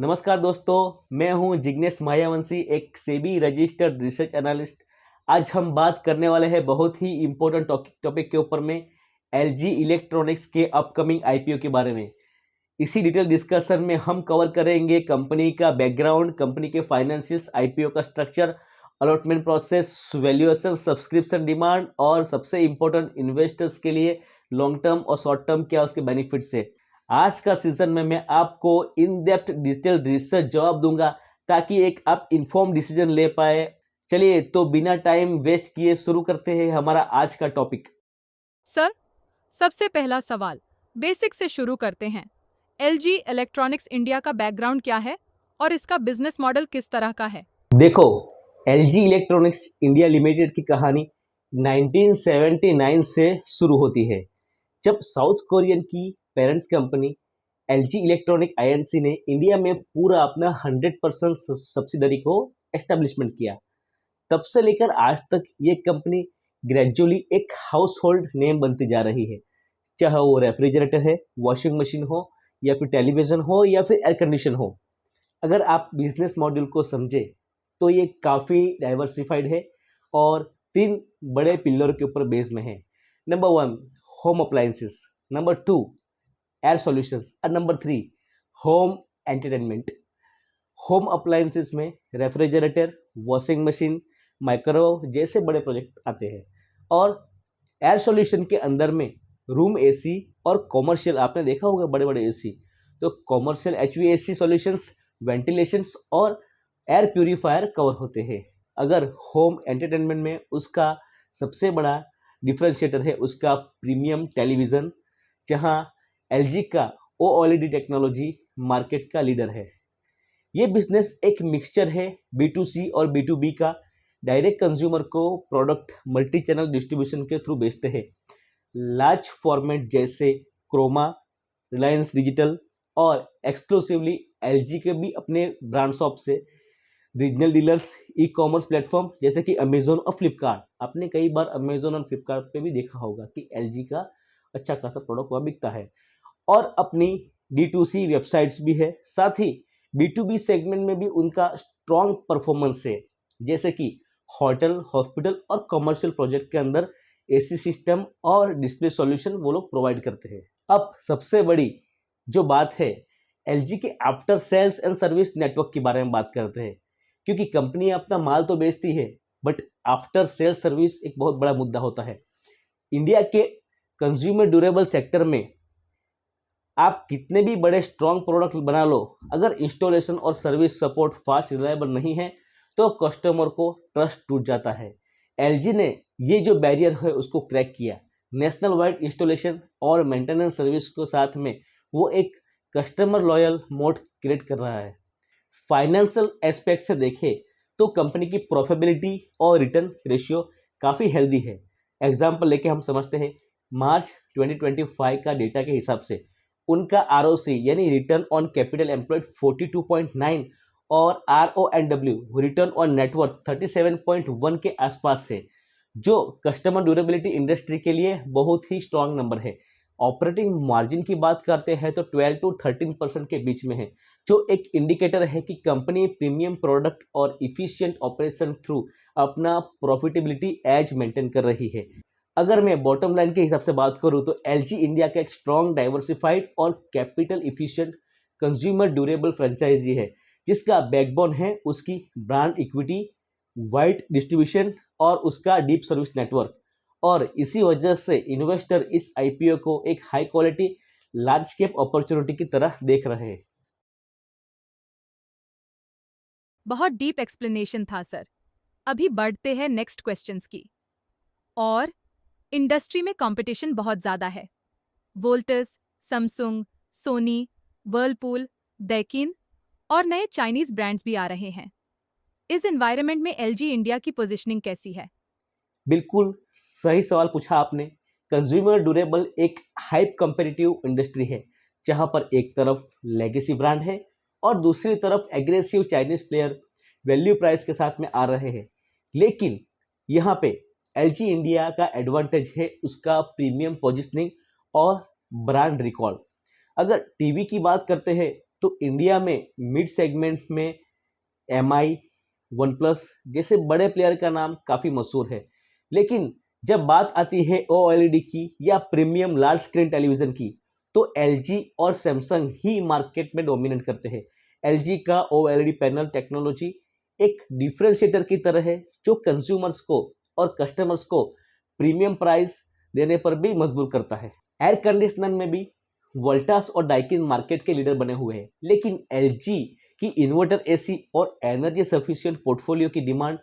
नमस्कार दोस्तों, मैं हूं जिग्नेश मायावंशी, एक सेबी रजिस्टर्ड रिसर्च एनालिस्ट। आज हम बात करने वाले हैं बहुत ही इम्पोर्टेंट टॉपिक के ऊपर में एलजी इलेक्ट्रॉनिक्स के अपकमिंग आईपीओ के बारे में। इसी डिटेल डिस्कशन में हम कवर करेंगे कंपनी का बैकग्राउंड, कंपनी के फाइनेंशियल्स, आईपीओ का structure, allotment process, valuation, subscription demand और सबसे इम्पोर्टेंट इन्वेस्टर्स के लिए लॉन्ग टर्म और शॉर्ट टर्म क्या उसके बेनिफिट्स है। आज का सीजन में मैं आपको इन डेप्थ डिजिटल रिसर्च जवाब दूंगा ताकि एक आप इन्फॉर्म डिसीजन ले पाए। चलिए तो बिना टाइम वेस्ट किए शुरू करते हैं हमारा आज का टॉपिक। सर, सबसे पहला सवाल बेसिक से शुरू करते हैं। एलजी इलेक्ट्रॉनिक्स इंडिया का बैकग्राउंड क्या है और इसका बिजनेस मॉडल किस तरह का है? देखो, एलजी इलेक्ट्रॉनिक्स इंडिया लिमिटेड की कहानी 1979 से शुरू होती है, जब साउथ कोरियन की parents company LG electronic INC ने इंडिया में पूरा अपना 100% सब्सिडरी को एस्टेब्लिशमेंट किया। तब से लेकर आज तक ये कंपनी ग्रेजुअली एक हाउस होल्ड नेम बनती जा रही है, चाहे वो रेफ्रिजरेटर है, वॉशिंग मशीन हो या फिर टेलीविजन हो या फिर एयर कंडीशन हो। अगर आप बिजनेस मॉडल को समझे तो ये काफ़ी डाइवर्सिफाइड है और तीन बड़े पिलर के ऊपर बेस में है। Number 1 home appliances, number 2 air solutions और number 3 home entertainment. Home appliances में रेफ्रिजरेटर, वॉशिंग मशीन, माइक्रोवेव जैसे बड़े प्रोजेक्ट आते हैं और एयर सॉल्यूशन के अंदर में रूम एसी और कॉमर्शियल, आपने देखा होगा बड़े बड़े एसी, तो कॉमर्शियल एचवीएसी सॉल्यूशंस, वेंटिलेशंस और एयर प्यूरीफायर कवर होते हैं। अगर होम एंटरटेनमेंट में उसका सबसे बड़ा डिफरेंशिएटर है उसका प्रीमियम टेलीविज़न, जहां एलजी का ओएलईडी टेक्नोलॉजी मार्केट का लीडर है। ये बिजनेस एक मिक्सचर है बी टू सी और बी टू बी का। डायरेक्ट कंज्यूमर को प्रोडक्ट मल्टी चैनल डिस्ट्रीब्यूशन के थ्रू बेचते हैं। लार्ज फॉर्मेट जैसे क्रोमा, रिलायंस डिजिटल और एक्सक्लूसिवली एलजी के भी अपने ब्रांड शॉप से regional dealers, e commerce platform जैसे कि अमेजोन और फ्लिपकार्ट। आपने कई बार अमेजोन और फ्लिपकार्ट पे भी देखा होगा कि एलजी का अच्छा खासा प्रोडक्ट वहाँ बिकता है। और अपनी D2C वेबसाइट्स भी है, साथ ही B2B सेगमेंट में भी उनका स्ट्रॉन्ग परफॉर्मेंस है, जैसे कि होटल, हॉस्पिटल और कमर्शियल प्रोजेक्ट के अंदर एसी सिस्टम और डिस्प्ले सॉल्यूशन वो लोग प्रोवाइड करते हैं। अब सबसे बड़ी जो बात है, एलजी के after sales and service network के बारे में बात करते हैं, क्योंकि कंपनी अपना माल तो बेचती है बट आफ्टर सेल्स सर्विस एक बहुत बड़ा मुद्दा होता है। इंडिया के कंज्यूमर ड्यूरेबल सेक्टर में आप कितने भी बड़े स्ट्रॉन्ग प्रोडक्ट बना लो, अगर इंस्टॉलेशन और सर्विस सपोर्ट फास्ट रिलायबल नहीं है तो कस्टमर को ट्रस्ट टूट जाता है। एलजी ने ये जो बैरियर है उसको क्रैक किया। नेशनल वाइड इंस्टॉलेशन और मेंटेनेंस सर्विस को साथ में वो एक कस्टमर लॉयल मोड क्रिएट कर रहा है। फाइनेंशियल एस्पेक्ट से देखें तो कंपनी की प्रॉफिटेबिलिटी और रिटर्न रेशियो काफ़ी हेल्दी है। एग्जाम्पल लेके हम समझते हैं, मार्च 2025 का डेटा के हिसाब से उनका आरओसी यानी रिटर्न ऑन कैपिटल एम्प्लॉयड 42.9 और आरओएनडब्ल्यू रिटर्न ऑन नेटवर्थ 37.1 के आसपास है, जो कस्टमर ड्यूरेबिलिटी इंडस्ट्री के लिए बहुत ही स्ट्रांग नंबर है। ऑपरेटिंग मार्जिन की बात करते हैं तो 12 to 13% के बीच में है, जो एक इंडिकेटर है कि कंपनी प्रीमियम प्रोडक्ट और इफिशिएंट ऑपरेशन थ्रू अपना प्रॉफिटेबिलिटी एज मेंटेन कर रही है। अगर मैं बॉटम लाइन के हिसाब से बात करूं तो एलजी इंडिया का एक स्ट्रॉन्ग, डाइवर्सिफाइड और capital efficient consumer durable franchise है, जिसका बैकबोन है उसकी ब्रांड इक्विटी, वाइड डिस्ट्रीब्यूशन और उसका डीप सर्विस नेटवर्क। और इसी वजह से इन्वेस्टर इस आईपीओ को एक high quality large cap opportunity की तरह देख रहे हैं। बहुत डीप एक्सप्लेनेशन था सर। अभी बढ़ते हैं नेक्स्ट क्वेश्चंस की। और इंडस्ट्री में कंपटीशन बहुत ज़्यादा है। Voltas, Samsung, Sony, Whirlpool, Daikin और नए चाइनीज ब्रांड्स भी आ रहे हैं। इस एनवायरनमेंट में एलजी इंडिया की पोजीशनिंग कैसी है? बिल्कुल सही सवाल पूछा आपने। कंज्यूमर ड्यूरेबल एक हाइप कंपेटिटिव इंडस्ट्री है, जहां पर एक तरफ लेगेसी ब्रांड है और दूसरी तरफ aggressive Chinese player value price के साथ में आ रहे हैं। लेकिन यहाँ पे एलजी इंडिया का एडवांटेज है उसका प्रीमियम पोजिशनिंग और ब्रांड रिकॉल। अगर टीवी की बात करते हैं तो इंडिया में मिड सेगमेंट में एमआई, वन प्लस जैसे बड़े प्लेयर का नाम काफ़ी मशहूर है। लेकिन जब बात आती है ओएलईडी की या प्रीमियम लार्ज स्क्रीन टेलीविज़न की, तो एलजी और सैमसंग ही मार्केट में डोमिनेट करते हैं। एलजी का ओएलईडी पैनल टेक्नोलॉजी एक डिफरेंशिएटर की तरह है जो कंज्यूमर्स को और कस्टमर्स को प्रीमियम प्राइस देने पर भी मजबूर करता है। एयर कंडीशनर में भी वोल्टास और डाइकिन मार्केट के लीडर बने हुए हैं, लेकिन एलजी की इन्वर्टर एसी और एनर्जी सफिशिएंट पोर्टफोलियो की डिमांड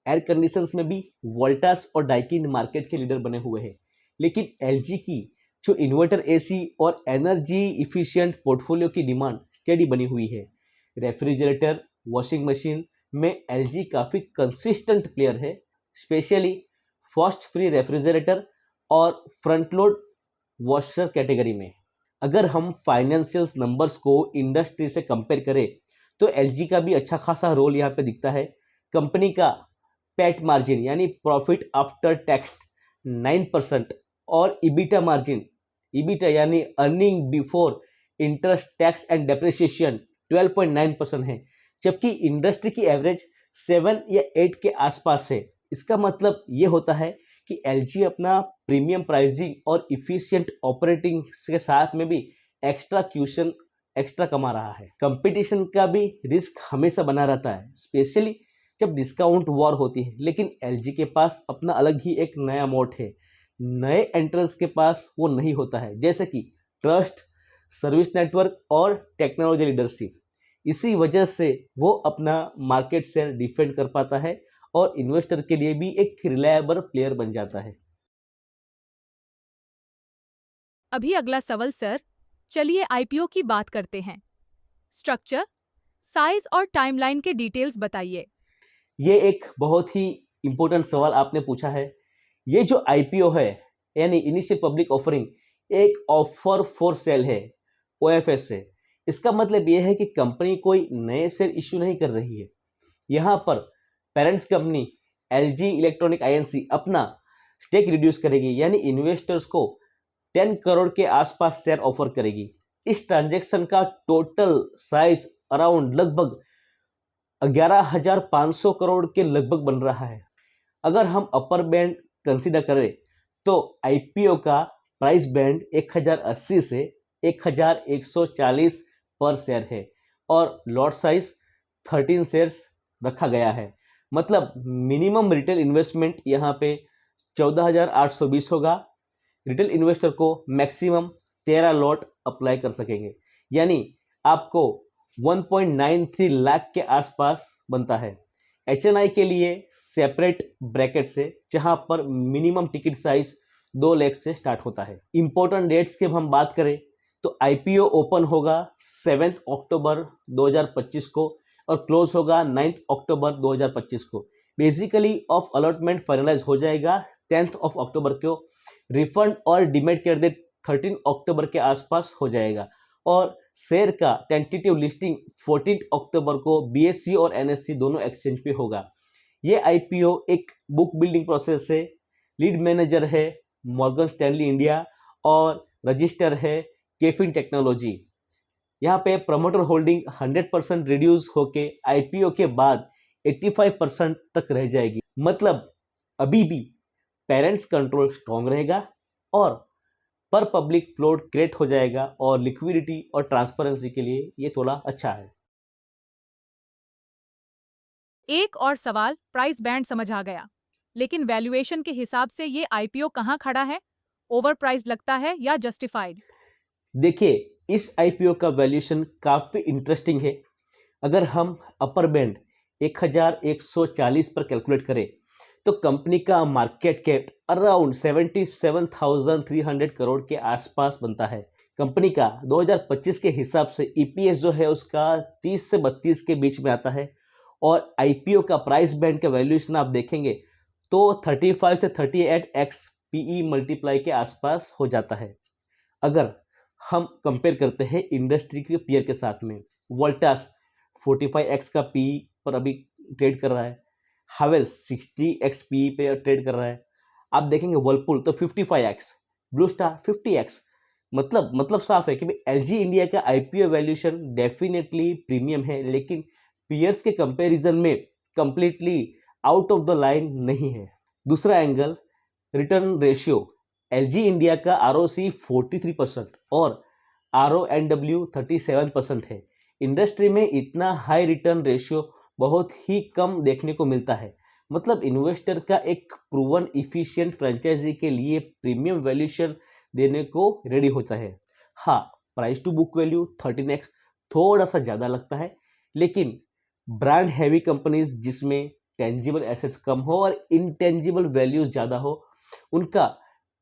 एयर कंडीशनर्स में भी वोल्टास और डाइकिन मार्केट के लीडर बने हुए हैं। लेकिन एलजी की जो इन्वर्टर एसी और एनर्जी इफिशिएंट पोर्टफोलियो की डिमांड टेढ़ी बनी हुई है। रेफ्रिजरेटर, वॉशिंग मशीन में एलजी काफ़ी कंसिस्टेंट प्लेयर है, स्पेशली फर्स्ट फ्री रेफ्रिजरेटर और फ्रंट लोड वॉशर कैटेगरी में। अगर हम फाइनेंशियल नंबर्स को इंडस्ट्री से कंपेयर करें तो एलजी का भी अच्छा खासा रोल यहाँ पे दिखता है। कंपनी का पैट मार्जिन यानी प्रॉफिट आफ्टर टैक्स 9% और ईबिटा मार्जिन, ईबिटा यानी earning before interest tax and depreciation 12.9% है, जबकि इंडस्ट्री की एवरेज 7 या 8 के आसपास है। इसका मतलब ये होता है कि एलजी अपना प्रीमियम प्राइसिंग और इफिशिएंट ऑपरेटिंग के साथ में भी एक्स्ट्रा कमा रहा है। कंपटीशन का भी रिस्क हमेशा बना रहता है, स्पेशली जब डिस्काउंट वॉर होती है, लेकिन एलजी के पास अपना अलग ही एक नया मोड है। नए एंट्रेंस के पास वो नहीं होता है, जैसे कि ट्रस्ट, सर्विस नेटवर्क और टेक्नोलॉजी लीडरशिप। इसी वजह से वो अपना मार्केट शेयर डिफेंड कर पाता है और इन्वेस्टर के लिए भी एक रिलायबल प्लेयर बन जाता है। अभी अगला सवाल सर, चलिए आईपीओ की बात करते हैं। स्ट्रक्चर, साइज और टाइमलाइन के डिटेल्स बताइए। ये एक बहुत ही इम्पोर्टेंट सवाल आपने पूछा है। ये जो आईपीओ है यानी इनिशियल पब्लिक ऑफरिंग, एक ऑफर फॉर सेल है, ओएफएस है। इसका मतलब ये है कि कंपनी कोई नए शेयर इश्यू नहीं कर रही है। यहाँ पर parents company LG electronic INC अपना स्टेक रिड्यूस करेगी, यानी इन्वेस्टर्स को 10 करोड़ के आसपास शेयर ऑफर करेगी। इस ट्रांजैक्शन का टोटल साइज अराउंड लगभग 11,500 करोड़ के लगभग बन रहा है। अगर हम अपर बैंड कंसीडर करें तो आईपीओ का प्राइस बैंड 1080 से 1140 पर शेयर है और लॉट साइज 13 शेयर्स रखा गया है। मतलब मिनिमम रिटेल इन्वेस्टमेंट यहाँ पे 14,820 होगा। रिटेल इन्वेस्टर को मैक्सिमम 13 लॉट अप्लाई कर सकेंगे, यानी आपको 1.93 लाख के आसपास बनता है। एचएनआई के लिए सेपरेट ब्रैकेट से, जहां पर मिनिमम टिकट साइज 2 लाख से स्टार्ट होता है। इंपॉर्टेंट डेट्स की हम बात करें तो आईपीओ ओपन होगा 7 अक्टूबर 2025 को और क्लोज होगा 9 अक्टूबर 2025 को। बेसिकली ऑफ अलॉटमेंट फाइनलाइज हो जाएगा 10 अक्टूबर को। रिफंड और डिमेट कर डेट 13 अक्टूबर के आसपास हो जाएगा और शेयर का टेंटेटिव लिस्टिंग 14 अक्टूबर को बीएससी और एनएससी दोनों एक्सचेंज पे होगा। ये आईपीओ एक बुक बिल्डिंग प्रोसेस है। लीड मैनेजर है मॉर्गन स्टैनली इंडिया और रजिस्टर है केफिन टेक्नोलॉजी। यहाँ पे प्रमोटर होल्डिंग 100% रिड्यूस होके आईपीओ के बाद 85% तक रह जाएगी। मतलब अभी भी पेरेंट्स कंट्रोल स्ट्रॉन्ग रहेगा और पर पब्लिक फ्लोट क्रिएट हो जाएगा और लिक्विडिटी और ट्रांसपेरेंसी के लिए ये थोड़ा अच्छा है। एक और सवाल, प्राइस बैंड समझ आ गया, लेकिन वैल्यूएशन के हिसाब से ये आईपीओ कहाँ खड़ा है? ओवर प्राइस लगता है या जस्टिफाइड? देखिए, इस आईपीओ का वैल्यूएशन काफ़ी इंटरेस्टिंग है। अगर हम अपर बैंड 1140 पर कैलकुलेट करें तो कंपनी का मार्केट कैप अराउंड 77,300 करोड़ के आसपास बनता है। कंपनी का 2025 के हिसाब से ईपीएस जो है उसका 30 से 32 के बीच में आता है और आईपीओ का प्राइस बैंड का वैल्यूएशन आप देखेंगे तो 35 से 38x पीई मल्टीप्लाई के आसपास हो जाता है। अगर हम कंपेयर करते हैं इंडस्ट्री के पीयर के साथ में, वोल्टास 45x का पीई पर अभी ट्रेड कर रहा है, हावेल्स 60x पीई पे ट्रेड कर रहा है। आप देखेंगे वर्लपूल तो 55x, ब्लू स्टार 50x, मतलब साफ है कि भाई एलजी इंडिया का आईपीओ वैल्यूएशन डेफिनेटली प्रीमियम है, लेकिन पीयर्स के कंपैरिजन में completely out of the line नहीं है। दूसरा angle, return ratio. LG India का आरओसी 43% और आरओएनडब्ल्यू 37% है। इंडस्ट्री में इतना हाई रिटर्न रेशियो बहुत ही कम देखने को मिलता है। मतलब इन्वेस्टर का एक प्रूवन इफिशिएंट फ्रेंचाइजी के लिए प्रीमियम वैल्यूएशन देने को रेडी होता है। हाँ, price to book value 13x थोड़ा सा ज़्यादा लगता है, लेकिन ब्रांड हैवी कंपनीज जिसमें टेंजिबल एसेट्स कम हो और इंटेंजिबल वैल्यूज ज़्यादा हो, उनका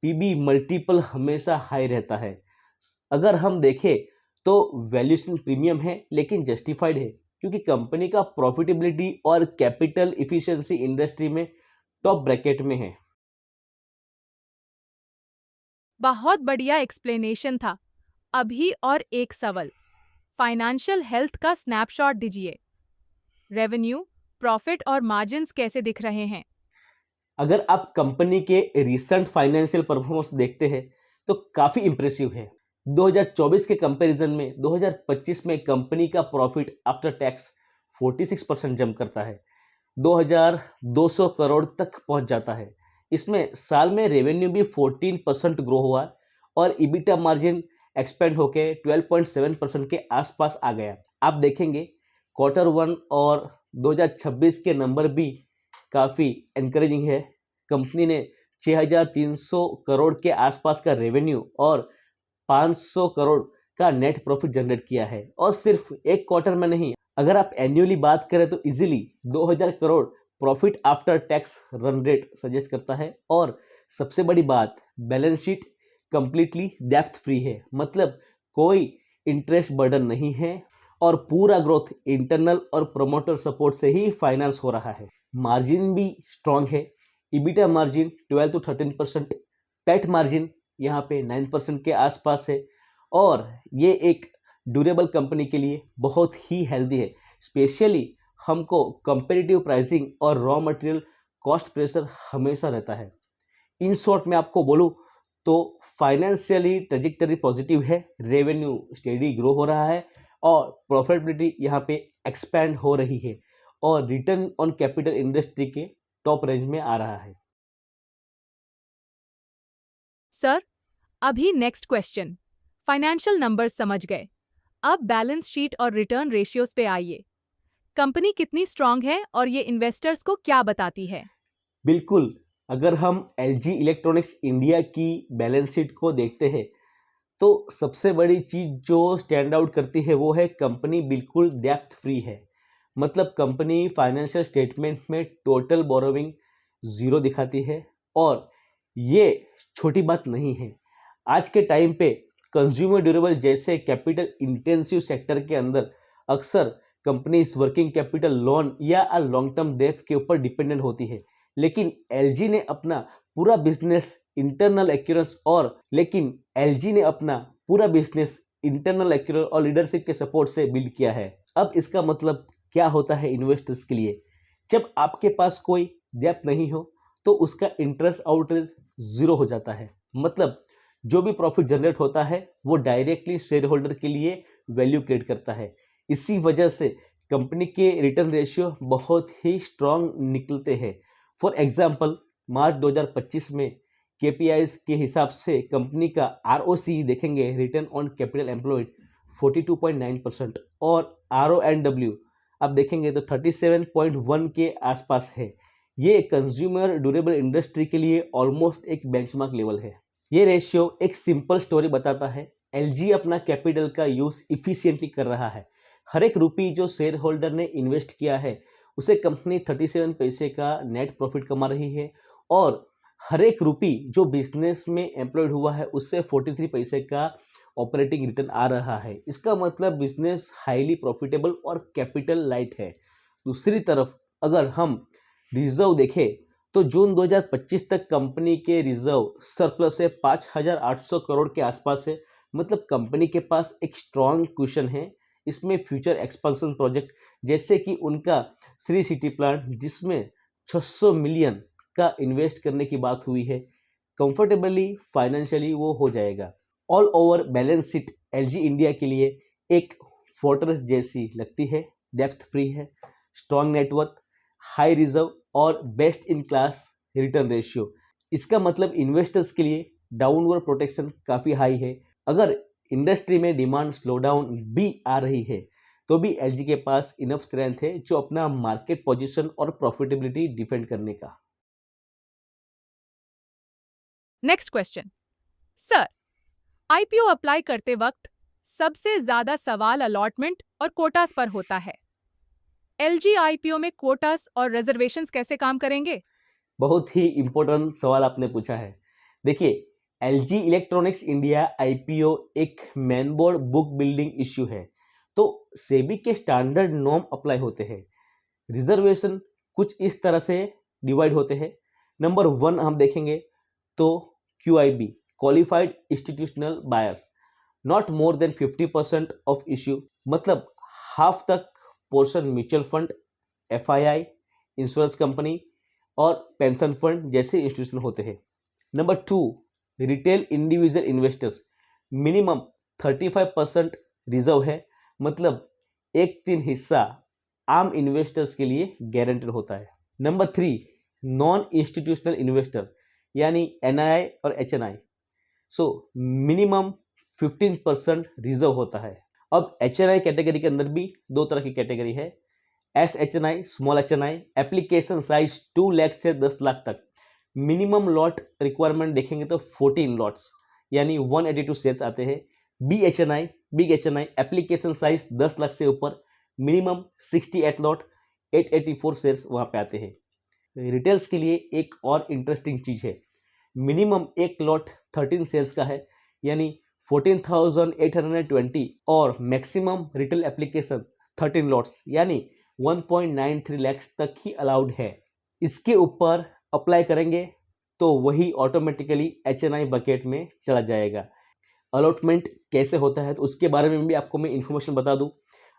पीबी मल्टीपल हमेशा हाई रहता है। अगर हम देखें तो वैल्यूएशन प्रीमियम है लेकिन जस्टिफाइड है, क्योंकि कंपनी का प्रॉफिटेबिलिटी और कैपिटल इफिशिएंसी इंडस्ट्री में टॉप ब्रैकेट में है। बहुत बढ़िया एक्सप्लेनेशन था। अभी और एक सवाल, फाइनेंशियल हेल्थ का स्नैपशॉट दीजिए। रेवेन्यू, प्रॉफिट और मार्जिन्स कैसे दिख रहे हैं? अगर आप कंपनी के रिसेंट फाइनेंशियल परफॉर्मेंस देखते हैं तो काफ़ी इंप्रेसिव है। 2024 के कंपैरिजन में 2025 में कंपनी का प्रॉफिट आफ्टर टैक्स 46% जंप करता है, 2200 करोड़ तक पहुंच जाता है। इसमें साल में रेवेन्यू भी 14% ग्रो हुआ और इबिटा मार्जिन एक्सपेंड होके 12.7% के आसपास आ गया। आप देखेंगे Q1 और 2026 के नंबर भी काफ़ी एनकरेजिंग है। कंपनी ने 6,300 करोड़ के आसपास का रेवेन्यू और 500 करोड़ का नेट प्रॉफिट जनरेट किया है, और सिर्फ एक क्वार्टर में नहीं। अगर आप एनुअली बात करें तो easily 2000 crore profit after tax run rate suggest करता है। और सबसे बड़ी बात, balance sheet completely depth free है, मतलब कोई इंटरेस्ट बर्डन नहीं है और पूरा ग्रोथ इंटरनल और प्रोमोटर सपोर्ट से ही फाइनेंस हो रहा है। मार्जिन भी स्ट्रांग है, EBITDA margin 12 to 13%, PAT margin यहाँ पे 9% के आसपास है, और ये एक ड्यूरेबल कंपनी के लिए बहुत ही हेल्दी है। स्पेशली हमको कंपेरेटिव प्राइसिंग और रॉ मटेरियल कॉस्ट प्रेशर हमेशा रहता है। इन शॉर्ट में आपको बोलूँ तो फाइनेंशियली ट्रेजेक्टरी पॉजिटिव है, रेवेन्यू स्टेडी ग्रो हो रहा है और प्रॉफिटेबिलिटी यहाँ पे एक्सपैंड हो रही है, और रिटर्न ऑन कैपिटल इंडस्ट्री के टॉप रेंज में आ रहा है। सर, अभी नेक्स्ट क्वेश्चन, फाइनेंशियल नंबर्स समझ गए। अब बैलेंस शीट और रिटर्न रेशियोज पे आइए। कंपनी कितनी स्ट्रांग है और ये इन्वेस्टर्स को क्या बताती है? बिल्कुल, अगर हम एलजी इलेक्ट्रॉनिक्स इंडिया की बैलेंस शीट को देखते हैं तो सबसे बड़ी चीज़ जो स्टैंड आउट करती है वो है कंपनी बिल्कुल डेप्थ फ्री है। मतलब कंपनी फाइनेंशियल स्टेटमेंट में टोटल बोरोविंग ज़ीरो दिखाती है, और ये छोटी बात नहीं है। आज के टाइम पे कंज्यूमर ड्यूरेबल जैसे कैपिटल इंटेंसिव सेक्टर के अंदर अक्सर कंपनीज वर्किंग कैपिटल लोन या लॉन्ग टर्म डेट के ऊपर डिपेंडेंट होती है, लेकिन एलजी ने अपना पूरा बिजनेस इंटरनल एक्यूरेंस और लीडरशिप के सपोर्ट से बिल्ड किया है। अब इसका मतलब क्या होता है इन्वेस्टर्स के लिए? जब आपके पास कोई डेप्थ नहीं हो तो उसका इंटरेस्ट आउटरेज जीरो हो जाता है। मतलब जो भी प्रॉफिट जनरेट होता है वो डायरेक्टली शेयर होल्डर के लिए वैल्यू क्रिएट करता है। इसी वजह से कंपनी के रिटर्न रेशियो बहुत ही स्ट्रांग निकलते हैं। फॉर एग्जांपल, मार्च 2025 में केपीआईज के हिसाब से कंपनी का आरओसी देखेंगे, रिटर्न ऑन कैपिटल एम्प्लॉयड 42.9%, और आरओएनडब्ल्यू आप देखेंगे तो 37.1 के आसपास है। ये कंज्यूमर ड्यूरेबल इंडस्ट्री के लिए ऑलमोस्ट एक बेंचमार्क लेवल है। ये रेशियो एक सिंपल स्टोरी बताता है, एलजी अपना कैपिटल का यूज इफिशिएंटली कर रहा है। हर एक रुपी जो शेयर होल्डर ने इन्वेस्ट किया है उसे कंपनी 37 पैसे का नेट प्रॉफिट कमा रही है, और हर एक रुपी जो बिजनेस में एम्प्लॉयड हुआ है उससे 43 पैसे का ऑपरेटिंग रिटर्न आ रहा है। इसका मतलब बिजनेस हाईली प्रॉफिटेबल और कैपिटल लाइट है। दूसरी तरफ अगर हम रिजर्व देखें तो जून 2025 तक कंपनी के रिजर्व सरप्लस है 5,800 करोड़ के आसपास है। मतलब कंपनी के पास एक स्ट्रॉन्ग कुशन है। इसमें फ्यूचर एक्सपेंशन प्रोजेक्ट जैसे कि उनका श्री सिटी प्लांट जिसमें 600 मिलियन का इन्वेस्ट करने की बात हुई है, कंफर्टेबली फाइनेंशियली वो हो जाएगा। All over balance sheet LG India के लिए एक फोर्ट्रेस जैसी लगती है, डेप्थ फ्री है, स्ट्रॉन्ग नेटवर्थ, हाई रिजर्व और best in class return ratio. इसका मतलब इन्वेस्टर्स के लिए डाउनवर्ड प्रोटेक्शन काफ़ी हाई है। अगर इंडस्ट्री में डिमांड स्लोडाउन भी आ रही है तो भी एलजी के पास इनफ स्ट्रेंथ है जो अपना मार्केट पोजीशन और प्रॉफिटेबिलिटी डिफेंड करने का। Next question sir, IPO apply करते वक्त सबसे ज्यादा सवाल अलॉटमेंट और कोटास पर होता है। एलजी आईपीओ में कोटास और रिजर्वेशंस कैसे काम करेंगे? बहुत ही इंपॉर्टेंट सवाल आपने पूछा है। देखिए, एलजी इलेक्ट्रॉनिक्स इंडिया आईपीओ एक main board book building issue है, तो सेबी के स्टैंडर्ड नॉर्म अप्लाई होते हैं। रिजर्वेशन कुछ इस तरह से डिवाइड होते हैं। नंबर 1 हम देखेंगे तो QIB qualified institutional buyers, not more than 50% of issue, मतलब हाफ तक portion mutual fund, FII, insurance company और पेंशन फंड जैसे इंस्टीट्यूशन होते हैं। Number 2 retail individual investors, minimum 35% reserve है, मतलब 1/3 हिस्सा आम इन्वेस्टर्स के लिए गारंटेड होता है। नंबर 3 नॉन इंस्टीट्यूशनल इन्वेस्टर यानी NII और HNI, सो मिनिमम 15% रिजर्व होता है। अब HNI कैटेगरी के अंदर भी दो तरह की कैटेगरी है, SHNI, small HNI, application size 2 lakh से 10 लाख तक। मिनिमम लॉट रिक्वायरमेंट देखेंगे तो 14 लॉट्स यानी 182 शेयर्स आते हैं। BHNI, big HNI, application size 10 lakh से ऊपर, मिनिमम 68 लॉट, 884 शेयर्स वहाँ पे आते हैं। रिटेल्स के लिए एक और इंटरेस्टिंग चीज़ है, मिनिमम एक लॉट 13 शेयर्स का है यानी 14,820 और मैक्सिमम रिटेल एप्लीकेशन 13 लॉट्स यानी 1.93 लाख तक ही अलाउड है। इसके ऊपर अप्लाई करेंगे तो वही ऑटोमेटिकली HNI बकेट में चला जाएगा। अलॉटमेंट कैसे होता है तो उसके बारे में भी आपको मैं इन्फॉर्मेशन बता दूं।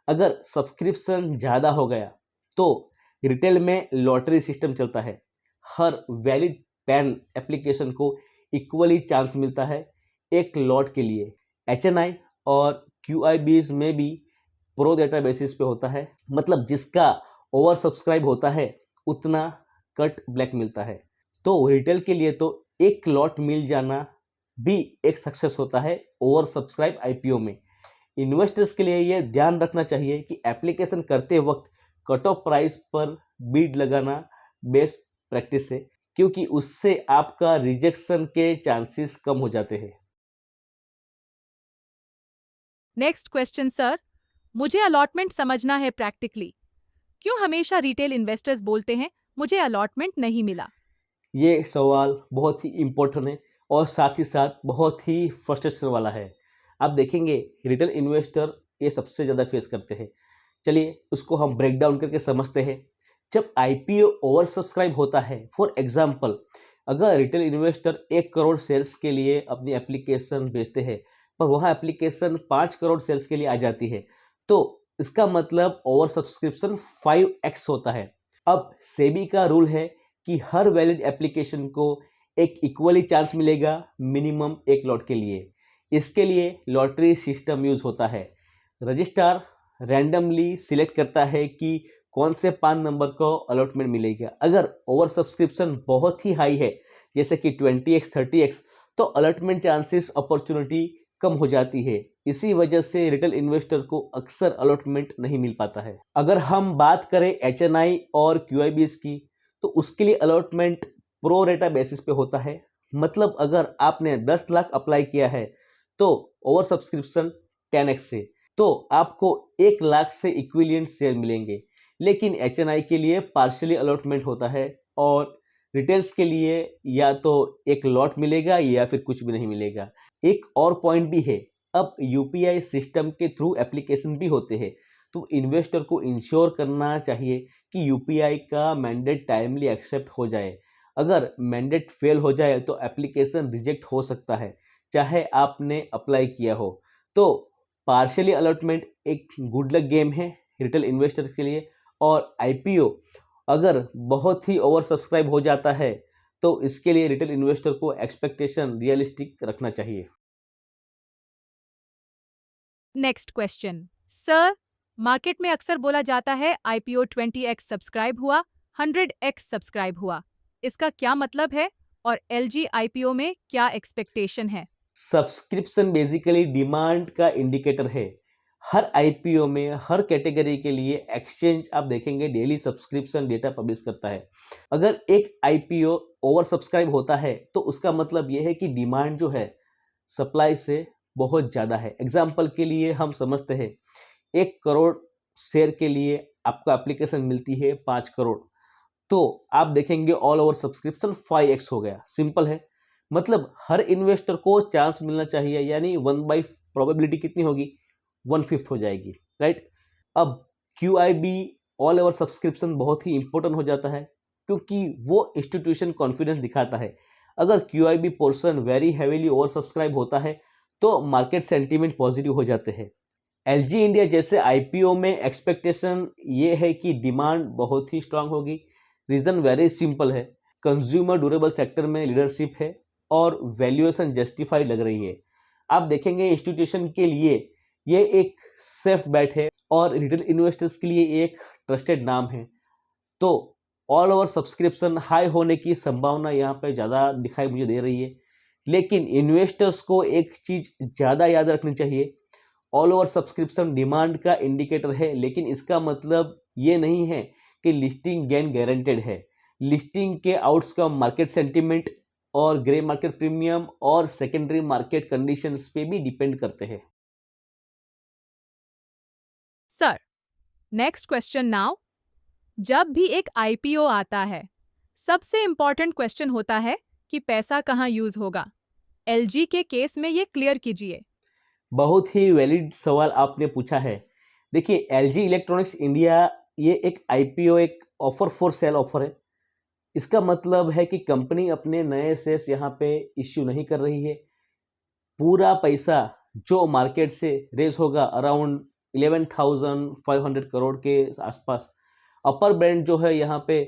अगर सब्सक्रिप्शन ज़्यादा हो गया तो रिटेल में लॉटरी सिस्टम चलता है, हर वैलिड पैन एप्लीकेशन को इक्वली चांस मिलता है एक लॉट के लिए। HNI और QIBs में भी प्रो डेटा बेसिस पे होता है, मतलब जिसका ओवर सब्सक्राइब होता है उतना कट ब्लैक मिलता है। तो रिटेल के लिए तो एक लॉट मिल जाना भी एक सक्सेस होता है ओवर सब्सक्राइब IPO में। इन्वेस्टर्स के लिए ये ध्यान रखना चाहिए कि एप्लीकेशन करते वक्त कट ऑफ प्राइस पर बीड लगाना बेस्ट प्रैक्टिस है, क्योंकि उससे आपका रिजेक्शन के चांसेस कम हो जाते हैं। नेक्स्ट क्वेश्चन सर, मुझे अलॉटमेंट समझना है प्रैक्टिकली। क्यों हमेशा रिटेल इन्वेस्टर्स बोलते हैं मुझे अलॉटमेंट नहीं मिला? ये सवाल बहुत ही इम्पोर्टेंट है और साथ ही साथ बहुत ही फ्रस्ट्रेशन वाला है। आप देखेंगे रिटेल इन्वेस्टर ये सबसे ज़्यादा फेस करते हैं। चलिए उसको हम ब्रेक डाउन करके समझते हैं। जब IPO ओवर सब्सक्राइब होता है, फॉर एग्जांपल अगर रिटेल इन्वेस्टर 1 करोड़ शेयर्स के लिए अपनी एप्लीकेशन बेचते हैं पर वहाँ एप्लीकेशन 5 करोड़ शेयर्स के लिए आ जाती है, तो इसका मतलब ओवर सब्सक्रिप्शन 5x होता है। अब सेबी का रूल है कि हर वैलिड एप्लीकेशन को एक इक्वली चांस मिलेगा मिनिमम एक लॉट के लिए। इसके लिए लॉटरी सिस्टम यूज होता है। रजिस्ट्रार रैंडमली सिलेक्ट करता है कि कौन से 5 नंबर को अलॉटमेंट मिलेगा। अगर ओवर सब्सक्रिप्शन बहुत ही हाई है जैसे कि 20x 30x तो अलॉटमेंट चांसेस अपॉर्चुनिटी कम हो जाती है। इसी वजह से रिटेल इन्वेस्टर को अक्सर अलॉटमेंट नहीं मिल पाता है। अगर हम बात करें HNI और QIBs की तो उसके लिए अलॉटमेंट प्रो रेटा बेसिस पे होता है, मतलब अगर आपने 10 लाख अप्लाई किया है तो ओवर सब्सक्रिप्शन 10x से तो आपको 1 लाख से इक्विवेलेंट शेयर मिलेंगे। लेकिन HNI के लिए पार्शियली अलॉटमेंट होता है और रिटेल्स के लिए या तो एक लॉट मिलेगा या फिर कुछ भी नहीं मिलेगा। एक और पॉइंट भी है, अब UPI सिस्टम के थ्रू एप्लीकेशन भी होते हैं, तो इन्वेस्टर को इंश्योर करना चाहिए कि UPI का मैंडेट टाइमली एक्सेप्ट हो जाए। अगर मैंडेट फेल हो जाए तो एप्लीकेशन रिजेक्ट हो सकता है, चाहे आपने अप्लाई किया हो। तो पार्शियली अलॉटमेंट एक गुड लक गेम है रिटेल इन्वेस्टर के लिए। और IPO अगर बहुत ही ओवर सब्सक्राइब हो जाता है तो इसके लिए रिटेल इन्वेस्टर को एक्सपेक्टेशन रियलिस्टिक रखना चाहिए। नेक्स्ट क्वेश्चन सर, मार्केट में अक्सर बोला जाता है आईपीओ 20x सब्सक्राइब हुआ, 100x सब्सक्राइब हुआ। इसका क्या मतलब है और एलजी आईपीओ में क्या एक्सपेक्टेशन है? सब्सक्रिप्शन बेसिकली डिमांड का इंडिकेटर है। हर आईपीओ में हर कैटेगरी के लिए एक्सचेंज आप देखेंगे डेली सब्सक्रिप्शन डेटा पब्लिश करता है। अगर एक आईपीओ ओवर सब्सक्राइब होता है तो उसका मतलब यह है कि डिमांड जो है सप्लाई से बहुत ज़्यादा है। एग्जाम्पल के लिए हम समझते हैं 1 करोड़ शेयर के लिए आपको एप्लीकेशन मिलती है 5 करोड़, तो आप देखेंगे ऑल ओवर सब्सक्रिप्शन 5x हो गया। सिंपल है, मतलब हर इन्वेस्टर को चांस मिलना चाहिए, यानी 1/, प्रोबेबिलिटी कितनी होगी, 1/5 हो जाएगी, राइट। अब QIB ऑल ओवर सब्सक्रिप्शन बहुत ही इंपॉर्टेंट हो जाता है क्योंकि वो इंस्टीट्यूशन कॉन्फिडेंस दिखाता है। अगर QIB portion very heavily over subscribe होता है तो मार्केट सेंटीमेंट पॉजिटिव हो जाते हैं। LG इंडिया जैसे आईपीओ में एक्सपेक्टेशन ये है कि डिमांड बहुत ही स्ट्रांग होगी। रीज़न वेरी सिंपल है, कंज्यूमर ड्यूरेबल सेक्टर में लीडरशिप है और वैल्यूएशन जस्टिफाइड लग रही है। आप देखेंगे इंस्टीट्यूशन के लिए ये एक सेफ बैट है और रिटेल इन्वेस्टर्स के लिए एक ट्रस्टेड नाम है। तो ऑल ओवर सब्सक्रिप्शन हाई होने की संभावना यहाँ पे ज़्यादा दिखाई मुझे दे रही है। लेकिन इन्वेस्टर्स को एक चीज़ ज़्यादा याद रखनी चाहिए, ऑल ओवर सब्सक्रिप्शन डिमांड का इंडिकेटर है, लेकिन इसका मतलब ये नहीं है कि लिस्टिंग गेन गारंटेड है। लिस्टिंग के आउटकम मार्केट सेंटीमेंट और ग्रे मार्केट प्रीमियम और सेकेंडरी मार्केट कंडीशंस पे भी डिपेंड करते हैं। Sir, next question now. जब भी एक आईपीओ आता है, सबसे इंपॉर्टेंट क्वेश्चन होता है कि पैसा कहाँ यूज होगा। एलजी के केस में ये क्लियर कीजिए। बहुत ही वैलिड सवाल आपने पूछा है। देखिए, LG इलेक्ट्रॉनिक्स इंडिया ये एक आईपीओ एक ऑफर फॉर सेल ऑफर है। इसका मतलब है कि कंपनी अपने नए शेयर्स यहाँ पे इश्यू नहीं कर रही है। पूरा पैसा जो मार्केट से रेज होगा अराउंड 11,500 करोड़ के आसपास, अपर बैंड जो है यहाँ पे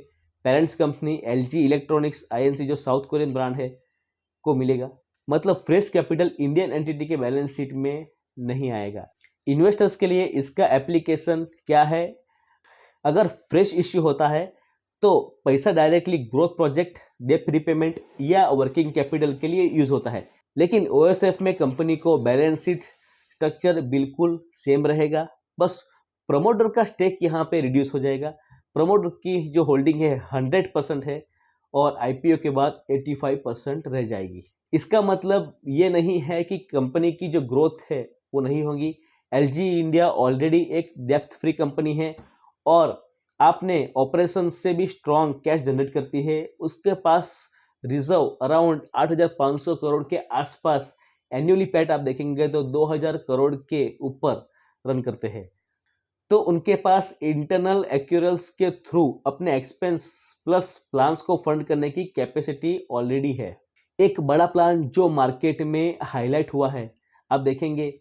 parents company LG electronics INC जो साउथ कोरियन ब्रांड है को मिलेगा। मतलब फ्रेश कैपिटल इंडियन एंटिटी के बैलेंस शीट में नहीं आएगा। इन्वेस्टर्स के लिए इसका एप्लीकेशन क्या है, अगर फ्रेश इश्यू होता है तो पैसा directly growth project, debt repayment या वर्किंग कैपिटल के लिए यूज होता है। लेकिन OSF में कंपनी को बैलेंस शीट स्ट्रक्चर बिल्कुल सेम रहेगा, बस प्रमोटर का स्टेक यहाँ पे रिड्यूस हो जाएगा। प्रमोटर की जो होल्डिंग है 100% है और IPO के बाद 85% रह जाएगी। इसका मतलब ये नहीं है कि कंपनी की जो ग्रोथ है वो नहीं होगी। LG इंडिया ऑलरेडी एक डेप्थ फ्री कंपनी है और आपने ऑपरेशन से भी स्ट्रॉन्ग कैश जनरेट करती है। उसके पास रिजर्व अराउंड 8,500 करोड़ के आसपास, एन्युअली पैट आप देखेंगे तो 2,000 करोड़ के ऊपर रन करते हैं। तो उनके पास इंटरनल एक्यूरल्स के थ्रू अपने एक्सपेंस प्लस प्लान्स को फंड करने की कैपेसिटी ऑलरेडी है। एक बड़ा प्लान जो मार्केट में हाईलाइट हुआ है, आप देखेंगे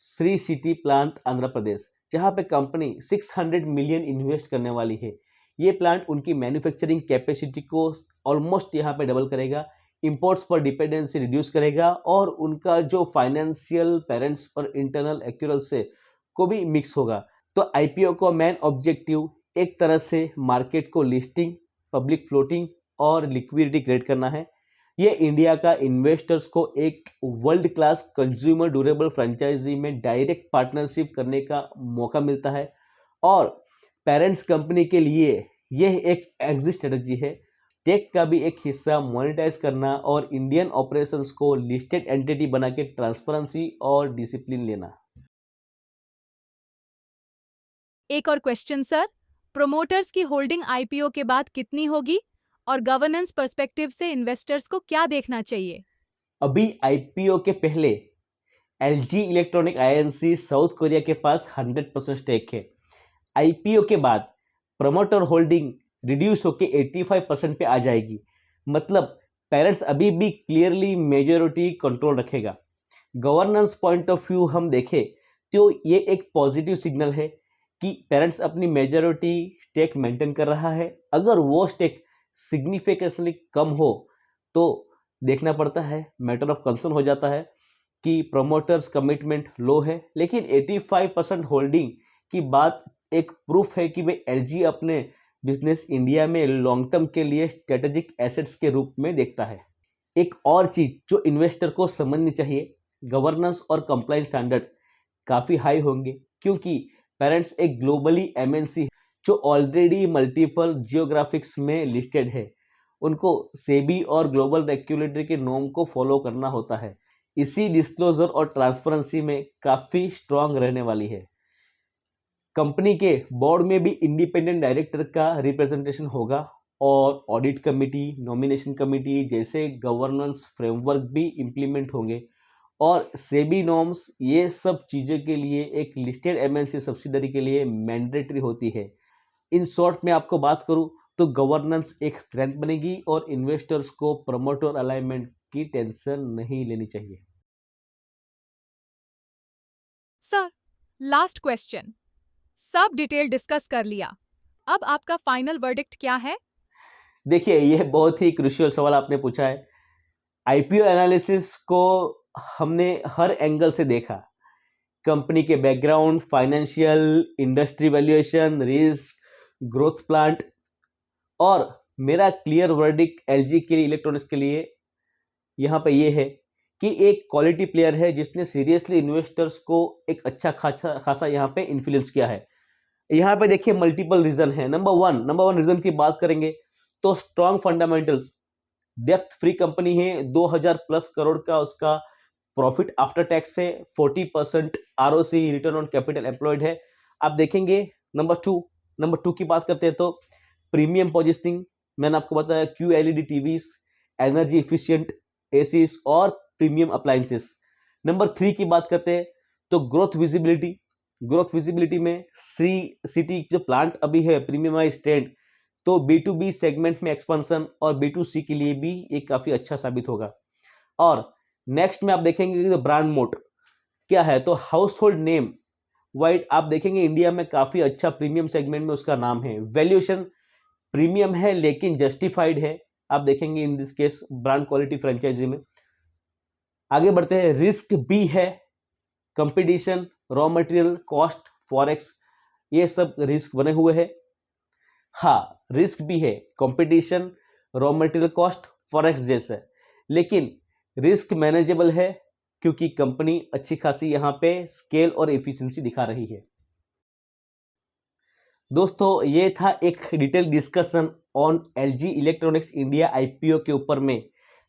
श्री सिटी प्लांट आंध्र प्रदेश, जहां पे कंपनी 600 मिलियन इन्वेस्ट करने वाली है। ये प्लांट उनकी मैन्युफैक्चरिंग कैपेसिटी को ऑलमोस्ट यहाँ पे डबल करेगा, इंपोर्ट्स पर डिपेंडेंसी रिड्यूस करेगा और उनका जो फाइनेंशियल पेरेंट्स और इंटरनल एक्यूरल से को भी मिक्स होगा। तो IPO का मेन ऑब्जेक्टिव एक तरह से मार्केट को लिस्टिंग, पब्लिक फ्लोटिंग और लिक्विडिटी क्रिएट करना है। ये इंडिया का इन्वेस्टर्स को एक world class consumer durable franchise में डायरेक्ट पार्टनरशिप करने का मौका मिलता है और पेरेंट्स कंपनी के लिए यह एक एग्जिट स्ट्रेटजी है। टेक का भी एक हिस्सा मोनेटाइज करना और इंडियन ऑपरेशंस को लिस्टेड एंटिटी बना के ट्रांसपेरेंसी और डिसिप्लिन लेना। एक और क्वेश्चन सर, प्रोमोटर्स की होल्डिंग आईपीओ के बाद कितनी होगी और गवर्नेंस पर्सपेक्टिव से इन्वेस्टर्स को क्या देखना चाहिए? अभी IPO के पहले LG electronic INC south Korea के पास 100% स्टेक है। IPO के बाद प्रमोटर होल्डिंग रिड्यूस होकर 85% पे आ जाएगी। मतलब पेरेंट्स अभी भी क्लियरली मेजॉरिटी कंट्रोल रखेगा। गवर्नेंस पॉइंट ऑफ व्यू हम देखें तो ये एक पॉजिटिव सिग्नल है कि पेरेंट्स अपनी मेजॉरिटी स्टेक मेंटेन कर रहा है। अगर वो स्टेक सिग्निफिकेंटली कम हो तो देखना पड़ता है, मैटर ऑफ कंसर्न हो जाता है। कि प्रमोटर्स कमिटमेंट लो है, लेकिन 85% होल्डिंग की बात एक प्रूफ है कि भाई एलजी अपने बिजनेस इंडिया में लॉन्ग टर्म के लिए स्ट्रेटेजिक एसेट्स के रूप में देखता है। एक और चीज जो इन्वेस्टर को समझनी चाहिए, गवर्नेंस और कंप्लायंस स्टैंडर्ड काफी हाई होंगे क्योंकि पेरेंट्स एक ग्लोबली एमएनसी जो ऑलरेडी मल्टीपल जियोग्राफिक्स में लिस्टेड है, उनको सेबी और ग्लोबल रेगुलेटरी के नॉर्म को फॉलो करना होता है। इसी डिस्क्लोजर और ट्रांसपेरेंसी में काफी स्ट्रांग रहने वाली है। कंपनी के बोर्ड में भी इंडिपेंडेंट डायरेक्टर का रिप्रेजेंटेशन होगा और ऑडिट कमेटी, नॉमिनेशन कमेटी जैसे गवर्नेंस फ्रेमवर्क भी इम्प्लीमेंट होंगे और सेबी नॉर्म्स ये सब चीज़ों के लिए एक लिस्टेड एमएनसी सब्सिडरी के लिए मैंडेटरी होती है। इन शॉर्ट में आपको बात करूं तो गवर्नेंस एक स्ट्रेंथ बनेगी और इन्वेस्टर्स को प्रमोटर अलाइनमेंट की टेंशन नहीं लेनी चाहिए। सर, लास्ट क्वेश्चन, सब डिटेल डिस्कस कर लिया, अब आपका फाइनल वर्डिक्ट क्या है? देखिए, यह बहुत ही क्रूशियल सवाल आपने पूछा है। आईपीओ एनालिसिस को हमने हर एंगल से देखा, कंपनी के background, financial, industry valuation, risk, growth plan, और मेरा क्लियर वर्डिक्ट एलजी के लिए, इलेक्ट्रॉनिक्स के लिए यहाँ पे ये है कि एक क्वालिटी प्लेयर है जिसने सीरियसली इन्वेस्टर्स को एक अच्छा खासा यहाँ पे इन्फ्लुएंस किया है। यहाँ पे देखिए मल्टीपल रीजन है। नंबर वन रीजन की बात करेंगे तो strong fundamentals, depth free company है, 2000 प्लस करोड़ का उसका प्रॉफिट आफ्टर टैक्स है, 40% ROC, return on capital employed है। आप देखेंगे नंबर टू की बात करते हैं तो प्रीमियम पोजिशनिंग, मैंने आपको बताया QLED TVs, energy efficient ACs और प्रीमियम अप्लायंसेस। नंबर 3 की बात करते हैं तो ग्रोथ विजिबिलिटी में सिटी जो प्लांट अभी है प्रीमियमाइज ट्रेंड, तो B2B सेगमेंट में एक्सपेंशन और B2C के लिए भी ये काफी अच्छा साबित होगा। और नेक्स्ट में आप देखेंगे कि ब्रांड मोट क्या है, तो हाउस होल्ड नेम वाइड आप देखेंगे इंडिया में काफी अच्छा प्रीमियम सेगमेंट में उसका नाम है। वैल्यूएशन प्रीमियम है लेकिन जस्टिफाइड है, आप देखेंगे in this case brand quality franchise में। आगे बढ़ते हैं, रिस्क भी है, competition, raw material cost, forex, ये सब रिस्क बने हुए हैं। हाँ, रिस्क भी है, competition, raw material cost, forex जैसे, लेकिन रिस्क मैनेजेबल है क्योंकि कंपनी अच्छी खासी यहाँ पे स्केल और एफिशिएंसी दिखा रही है। दोस्तों, ये था एक detail discussion on LG electronics India IPO के ऊपर में।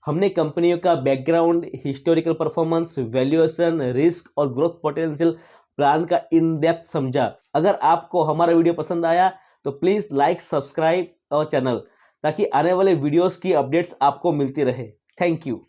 हमने कंपनियों का background, historical performance, valuation, risk और ग्रोथ पोटेंशियल प्लान का इन डेप्थ समझा। अगर आपको हमारा वीडियो पसंद आया तो प्लीज लाइक, सब्सक्राइब और चैनल, ताकि आने वाले वीडियोस की अपडेट्स आपको मिलती रहे। Thank you.